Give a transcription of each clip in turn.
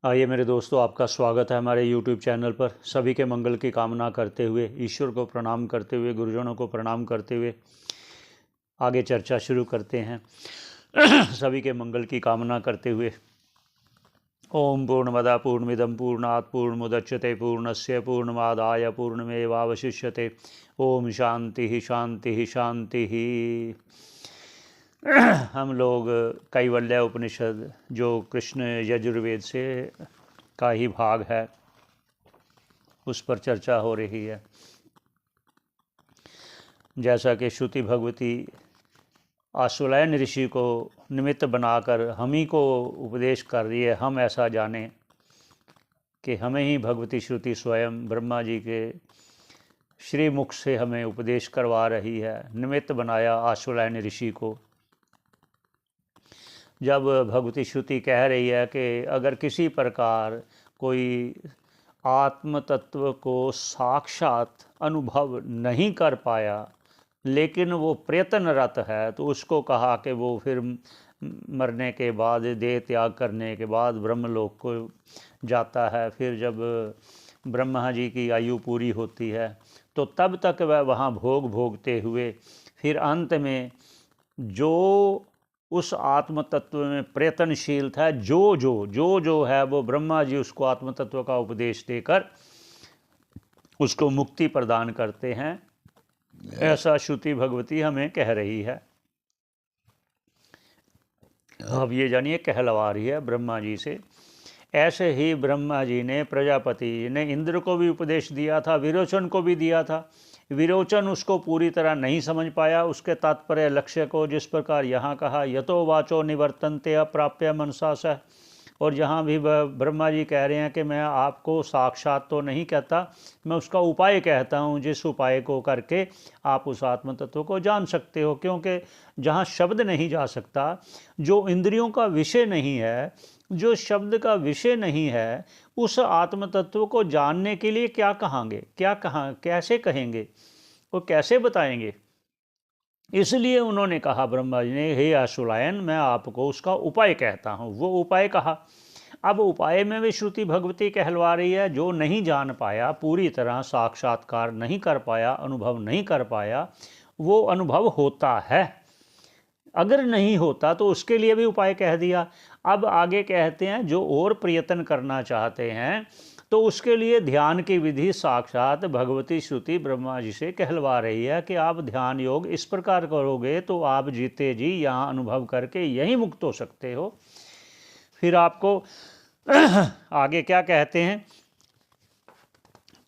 आइए मेरे दोस्तों, आपका स्वागत है हमारे YouTube चैनल पर। सभी के मंगल की कामना करते हुए, ईश्वर को प्रणाम करते हुए, गुरुजनों को प्रणाम करते हुए आगे चर्चा शुरू करते हैं। सभी के मंगल की कामना करते हुए ओम पूर्णमदा पूर्णमिदं पूर्णात् पूर्णमुदच्यते पूर्णस्य पूर्णमादाय पूर्णमेवावशिष्यते। ओम शांति शांति शांति। हम लोग कैवल्य उपनिषद, जो कृष्ण यजुर्वेद से का ही भाग है, उस पर चर्चा हो रही है। जैसा कि श्रुति भगवती आश्वलायन ऋषि को निमित्त बनाकर हम ही को उपदेश कर रही है, हम ऐसा जाने कि हमें ही भगवती श्रुति स्वयं ब्रह्मा जी के श्रीमुख से हमें उपदेश करवा रही है। निमित्त बनाया आश्वलायन ऋषि को। जब भगवती श्रुति कह रही है कि अगर किसी प्रकार कोई आत्म तत्व को साक्षात अनुभव नहीं कर पाया लेकिन वो प्रयत्नरत है, तो उसको कहा कि वो फिर मरने के बाद, देह त्याग करने के बाद ब्रह्मलोक को जाता है। फिर जब ब्रह्मा जी की आयु पूरी होती है तो तब तक वह वहाँ भोग भोगते हुए फिर अंत में जो उस आत्म तत्व में प्रयत्नशील था, जो है, वो ब्रह्मा जी उसको आत्म तत्व का उपदेश देकर उसको मुक्ति प्रदान करते हैं। ऐसा श्रुति भगवती हमें कह रही है। अब ये जानिए, कहलवा रही है ब्रह्मा जी से। ऐसे ही ब्रह्मा जी ने प्रजापति जी ने इंद्र को भी उपदेश दिया था, विरोचन को भी दिया था। विरोचन उसको पूरी तरह नहीं समझ पाया, उसके तात्पर्य लक्ष्य को। जिस प्रकार यहाँ कहा, यतो वाचो निवर्तन्ते अप्राप्य मनसा स। और यहाँ भी ब्रह्मा जी कह रहे हैं कि मैं आपको साक्षात तो नहीं कहता, मैं उसका उपाय कहता हूँ, जिस उपाय को करके आप उस आत्म तत्व को जान सकते हो। क्योंकि जहाँ शब्द नहीं जा सकता, जो इंद्रियों का विषय नहीं है, जो शब्द का विषय नहीं है, उस आत्म तत्व को जानने के लिए क्या कहेंगे, कैसे कहेंगे, वो कैसे बताएंगे। इसलिए उन्होंने कहा, ब्रह्मा जी ने, हे आश्वलायन, मैं आपको उसका उपाय कहता हूँ। वो उपाय कहा। अब उपाय में भी श्रुति भगवती कहलवा रही है, जो नहीं जान पाया, पूरी तरह साक्षात्कार नहीं कर पाया, अनुभव नहीं कर पाया, वो अनुभव होता है। अगर नहीं होता तो उसके लिए भी उपाय कह दिया। अब आगे कहते हैं, जो और प्रयत्न करना चाहते हैं तो उसके लिए ध्यान की विधि साक्षात भगवती श्रुति ब्रह्मा जी से कहलवा रही है कि आप ध्यान योग इस प्रकार करोगे तो आप जीते जी यहाँ अनुभव करके यहीं मुक्त हो सकते हो। फिर आपको आगे क्या कहते हैं,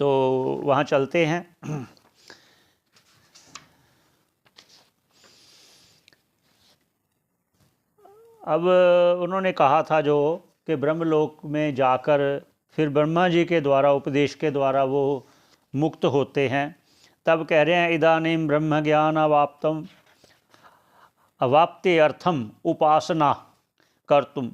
तो वहाँ चलते हैं। अब उन्होंने कहा था जो कि ब्रह्मलोक में जाकर फिर ब्रह्मा जी के द्वारा, उपदेश के द्वारा वो मुक्त होते हैं। तब कह रहे हैं, इदानीं ब्रह्म ज्ञान अवाप्ति अर्थम उपासना कर्तुम।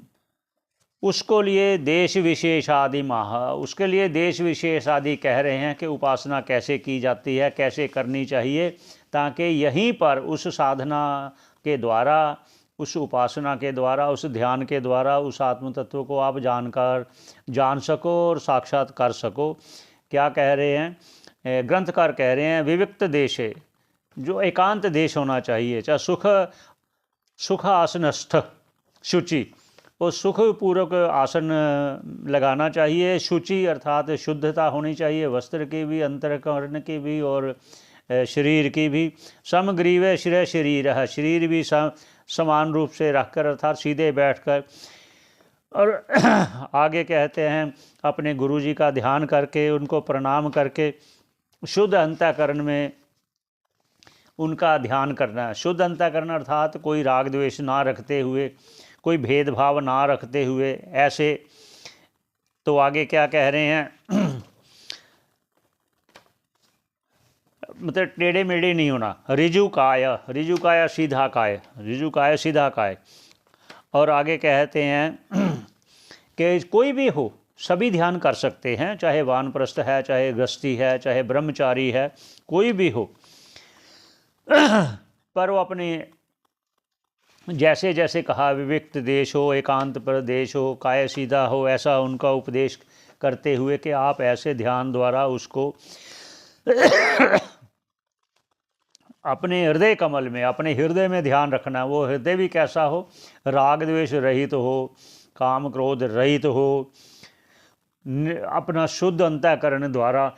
उसको लिए देश विशेष आदि उसके लिए देश विशेष आदि कह रहे हैं कि उपासना कैसे की जाती है, कैसे करनी चाहिए, ताकि यहीं पर उस साधना के द्वारा, उस उपासना के द्वारा, उस ध्यान के द्वारा उस आत्म तत्व को आप जान सको और साक्षात कर सको। क्या कह रहे हैं, ग्रंथकार कह रहे हैं, विविक्त देश है, जो एकांत देश होना चाहिए, चाहे सुख आसनस्थ शुचि, और सुखपूर्वक आसन लगाना चाहिए। शुचि अर्थात शुद्धता होनी चाहिए, वस्त्र की भी, अंतःकरण की भी और शरीर की भी। समग्रीव श्रेय शरीर है, शरीर भी समान रूप से रखकर, अर्थात सीधे बैठकर। और आगे कहते हैं, अपने गुरु जी का ध्यान करके, उनको प्रणाम करके, शुद्ध अंतःकरण में उनका ध्यान करना। शुद्ध अंतःकरण अर्थात कोई राग द्वेष ना रखते हुए, कोई भेदभाव ना रखते हुए, ऐसे। तो आगे क्या कह रहे हैं, मतलब टेढ़े मेढ़े नहीं होना। रिजु काय सीधा काय, रिजु काय सीधा काय। और आगे कहते हैं कि कोई भी हो, सभी ध्यान कर सकते हैं, चाहे वानप्रस्थ है, चाहे गृहस्थी है, चाहे ब्रह्मचारी है, कोई भी हो, पर वो अपने जैसे जैसे कहा विविक्त देश हो, एकांत प्रदेश हो, काय सीधा हो, ऐसा उनका उपदेश करते हुए कि आप ऐसे ध्यान द्वारा उसको अपने हृदय कमल में, अपने हृदय में ध्यान रखना। वो हृदय भी कैसा हो, राग द्वेष रहित हो, काम क्रोध रहित हो, अपना शुद्ध अंतःकरण द्वारा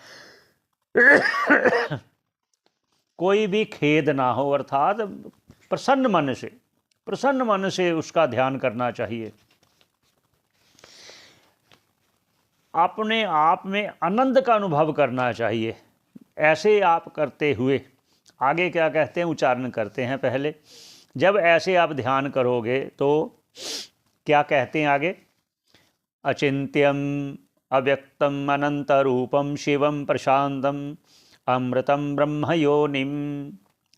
कोई भी खेद ना हो, अर्थात प्रसन्न मन से उसका ध्यान करना चाहिए। अपने आप में आनंद का अनुभव करना चाहिए। ऐसे आप करते हुए आगे क्या कहते हैं, उच्चारण करते हैं पहले। जब ऐसे आप ध्यान करोगे तो क्या कहते हैं आगे, अचिंत्यम अव्यक्तम अनंत रूपम शिवम प्रशांतम अमृतम ब्रह्म योनिम,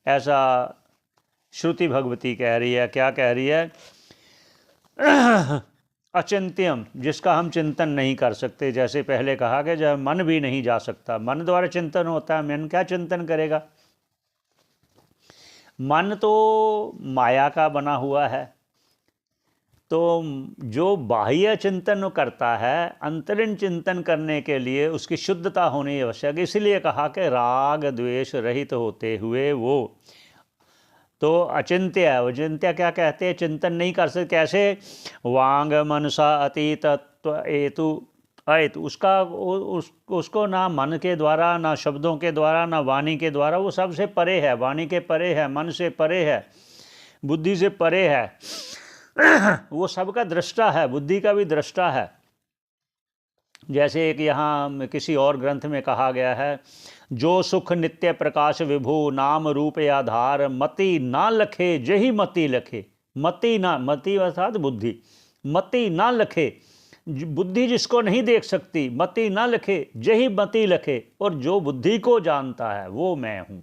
ऐसा श्रुति भगवती कह रही है। क्या कह रही है, अचिंत्यम, जिसका हम चिंतन नहीं कर सकते। जैसे पहले कहा कि जब मन भी नहीं जा सकता, मन द्वारा चिंतन होता है, मन क्या चिंतन करेगा। मन तो माया का बना हुआ है, तो जो बाह्य चिंतन करता है, अंतरिम चिंतन करने के लिए उसकी शुद्धता होनी आवश्यक। इसलिए कहा कि राग द्वेष रहित होते हुए वो तो अचिंत्य है। अचिंत्य क्या कहते हैं, चिंतन नहीं कर सकते। कैसे, वांग मनसा अतीत हेतु अयतु, उसको ना मन के द्वारा, ना शब्दों के द्वारा, ना वाणी के द्वारा, वो सबसे परे है, वाणी के परे है, मन से परे है, बुद्धि से परे है। वो सबका दृष्टा है, बुद्धि का भी दृष्टा है। जैसे एक यहाँ किसी और ग्रंथ में कहा गया है, जो सुख नित्य प्रकाश विभु नाम रूप आधार मति ना लखे जही मति लखे। मति ना, मति अर्थात बुद्धि, मति ना लखे, बुद्धि जिसको नहीं देख सकती, मति ना लखे जही मति लखे, और जो बुद्धि को जानता है वो मैं हूँ।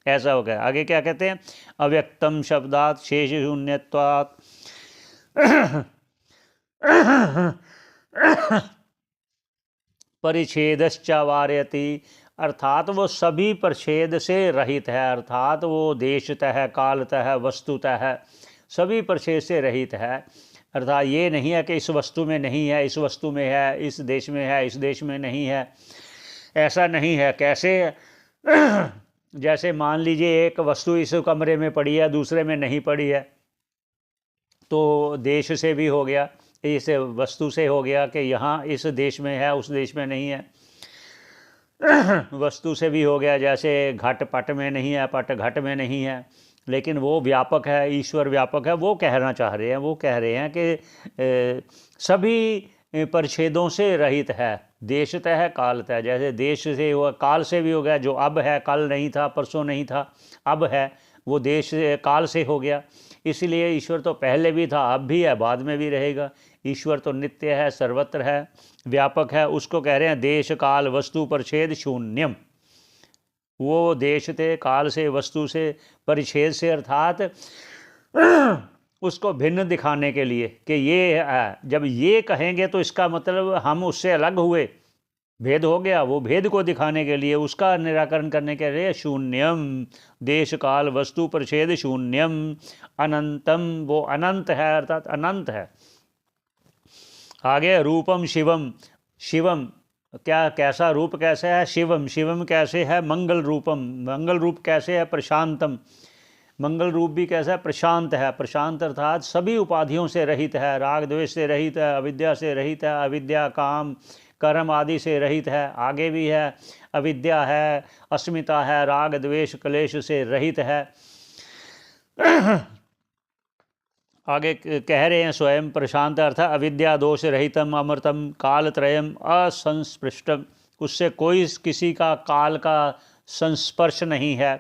ऐसा हो गया। आगे क्या कहते हैं, अव्यक्तम शब्दात शेष शून्यत्वात् परिच्छेदश्चावार्यति, अर्थात वो सभी परिच्छेद से रहित है, अर्थात वो देशतः कालतः वस्तुतः सभी परिच्छेद से रहित है। अर्थात ये नहीं है कि इस वस्तु में नहीं है, इस वस्तु में है, इस देश में है, इस देश में नहीं है, ऐसा नहीं है। कैसे, जैसे मान लीजिए एक वस्तु इस कमरे में पड़ी है, दूसरे में नहीं पड़ी है, तो देश से भी हो गया, इस वस्तु से हो गया कि यहाँ इस देश में है, उस देश में नहीं है। वस्तु से भी हो गया, जैसे घट पट में नहीं है, पट घट में नहीं है, लेकिन वो व्यापक है, ईश्वर व्यापक है। वो कहना चाह रहे हैं, वो कह रहे हैं कि सभी परिच्छेदों से रहित है, देशतः कालतः। जैसे देश से हुआ, काल से भी हो गया, जो अब है, कल नहीं था, परसों नहीं था, अब है, वो देश काल से हो गया। इसलिए ईश्वर तो पहले भी था, अब भी है, बाद में भी रहेगा। ईश्वर तो नित्य है, सर्वत्र है, व्यापक है। उसको कह रहे हैं देश काल वस्तु परिच्छेद शून्यम। वो देश से, काल से, वस्तु से, परिच्छेद से, अर्थात उसको भिन्न दिखाने के लिए कि ये है। जब ये कहेंगे तो इसका मतलब हम उससे अलग हुए, भेद हो गया। वो भेद को दिखाने के लिए, उसका निराकरण करने के लिए शून्यम, देश काल वस्तु परिच्छेद शून्यम, अनंतम, वो अनंत है, अर्थात अनंत है। आगे रूपम शिवम, शिवम क्या, कैसा रूप कैसे है, शिवम, शिवम कैसे है, मंगल रूपम, मंगल रूप कैसे है, प्रशांतम, मंगल रूप भी कैसा है, प्रशांत है। प्रशांत अर्थात सभी उपाधियों से रहित है, राग द्वेष से रहित है, अविद्या से रहित है, अविद्या काम कर्म आदि से रहित है। आगे भी है, अविद्या है, अस्मिता है, राग द्वेष क्लेश से रहित है। आगे कह रहे हैं स्वयं प्रशांत अर्थात अविद्या दोष रहितम अमृतम कालत्रयम असंस्पृष्टम, उससे कोई किसी का काल का संस्पर्श नहीं है,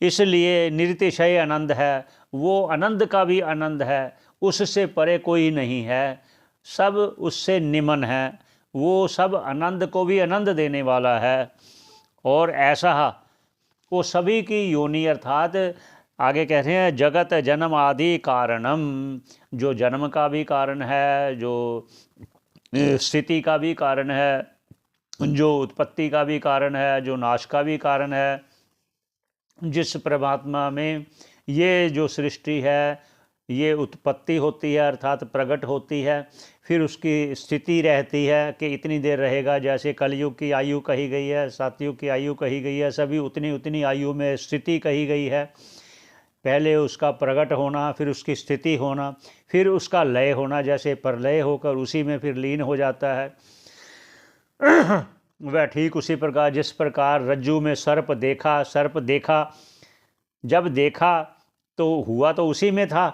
इसलिए निरतिशय आनंद है। वो आनंद का भी आनंद है, उससे परे कोई नहीं है, सब उससे निमन है। वो सब आनंद को भी आनंद देने वाला है। और ऐसा वो सभी की योनि, अर्थात आगे कह रहे हैं जगत जन्म आदि कारणम, जो जन्म का भी कारण है, जो स्थिति का भी कारण है, जो उत्पत्ति का भी कारण है, जो नाश का भी कारण है। जिस परमात्मा में ये जो सृष्टि है ये उत्पत्ति होती है अर्थात प्रकट होती है, फिर उसकी स्थिति रहती है कि इतनी देर रहेगा, जैसे कलयुग की आयु कही गई है, सतयुग की आयु कही गई है, सभी उतनी उतनी आयु में स्थिति कही गई है। पहले उसका प्रकट होना, फिर उसकी स्थिति होना, फिर उसका लय होना, जैसे प्रलय होकर उसी में फिर लीन हो जाता है। वह ठीक उसी प्रकार जिस प्रकार रज्जु में सर्प देखा, जब देखा तो हुआ तो उसी में था,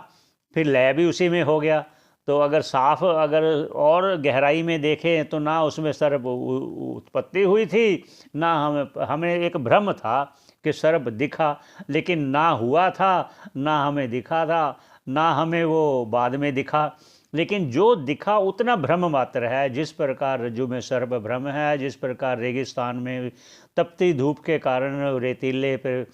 फिर लय भी उसी में हो गया। तो अगर साफ अगर और गहराई में देखें तो ना उसमें सर्प उत्पत्ति हुई थी, ना हमें एक भ्रम था कि सर्प दिखा, लेकिन ना हुआ था, ना हमें दिखा था, ना हमें वो बाद में दिखा, लेकिन जो दिखा उतना भ्रम मात्र है। जिस प्रकार रज्जु में सर्प भ्रम है, जिस प्रकार रेगिस्तान में तपती धूप के कारण रेतीले पर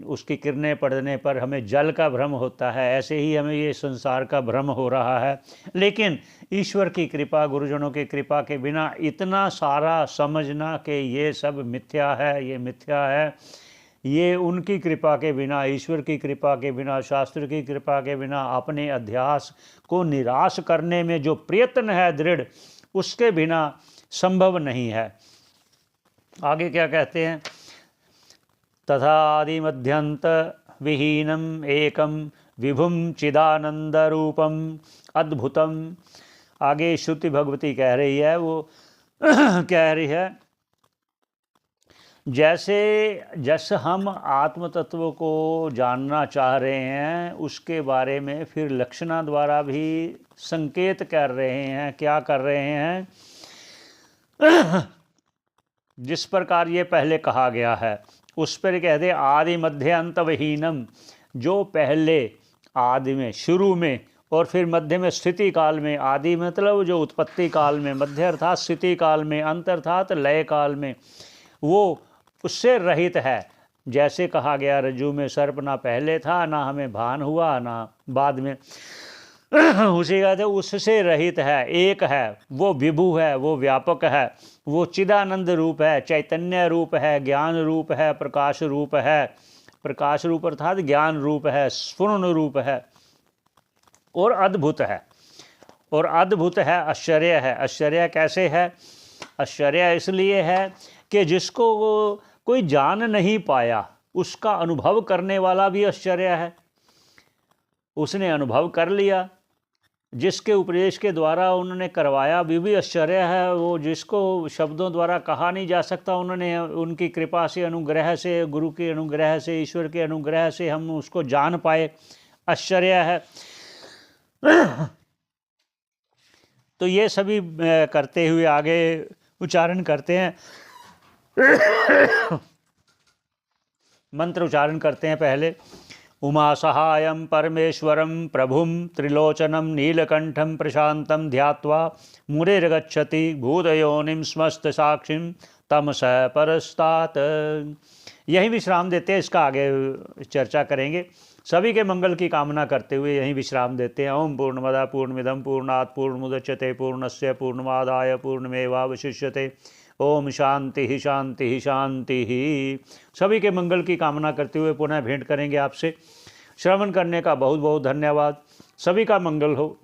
उसकी किरणें पड़ने पर हमें जल का भ्रम होता है, ऐसे ही हमें ये संसार का भ्रम हो रहा है। लेकिन ईश्वर की कृपा, गुरुजनों की कृपा के बिना इतना सारा समझना कि ये सब मिथ्या है, ये मिथ्या है, ये उनकी कृपा के बिना, ईश्वर की कृपा के बिना, शास्त्र की कृपा के बिना, अपने अध्यास को निराश करने में जो प्रयत्न है दृढ़, उसके बिना संभव नहीं है। आगे क्या कहते हैं, तथा आदि मध्यंत विहीनम एकम विभुम चिदानंद रूपम अद्भुतम। आगे श्रुति भगवती कह रही है, वो कह रही है जैसे हम आत्म तत्व को जानना चाह रहे हैं, उसके बारे में फिर लक्षणा द्वारा भी संकेत कर रहे हैं। क्या कर रहे हैं? जिस प्रकार ये पहले कहा गया है उस पर कहते आदि मध्य अंत विहीनम, जो पहले आदि में, शुरू में, और फिर मध्य में, स्थिति काल में। आदि मतलब जो उत्पत्ति काल में, मध्य अर्थात स्थिति काल में, अंत अर्थात लय काल में, वो उससे रहित है। जैसे कहा गया रज्जु में सर्प ना पहले था, ना हमें भान हुआ, ना बाद में, उसी का उससे रहित है, एक है, वो विभु है, वो व्यापक है, वो चिदानंद रूप है, चैतन्य रूप है, ज्ञान रूप है, प्रकाश रूप है। प्रकाश रूप अर्थात ज्ञान रूप है, स्फुरण रूप है, और अद्भुत है। और अद्भुत है, आश्चर्य है। आश्चर्य कैसे है? आश्चर्य इसलिए है कि जिसको वो कोई जान नहीं पाया, उसका अनुभव करने वाला भी आश्चर्य है। उसने अनुभव कर लिया, जिसके उपदेश के द्वारा उन्होंने करवाया भी आश्चर्य है। वो जिसको शब्दों द्वारा कहा नहीं जा सकता, उन्होंने उनकी कृपा से, अनुग्रह से, गुरु के अनुग्रह से, ईश्वर के अनुग्रह से हम उसको जान पाए, आश्चर्य है। तो ये सभी करते हुए आगे उच्चारण करते हैं। मंत्र उच्चारण करते हैं पहले। उमा सहायम परमेश्वरम प्रभुम त्रिलोचनम नीलकंठम प्रशांतम ध्यात्वा मुरेर्गच्छति भूतयोनिम स्मस्त साक्षिम तमस परस्तात। यही विश्राम देते हैं, इसका आगे चर्चा करेंगे। सभी के मंगल की कामना करते हुए यहीं विश्राम देते हैं। ओम पूर्णमदा पूर्णमिदम पूर्णात् पूर्णमुदच्यते पूर्णस्य पूर्णमादाय पूर्णमेवावशिष्यते। ओम शांति ही शांति ही शांति ही। सभी के मंगल की कामना करते हुए पुनः भेंट करेंगे आपसे। श्रवण करने का बहुत बहुत धन्यवाद। सभी का मंगल हो।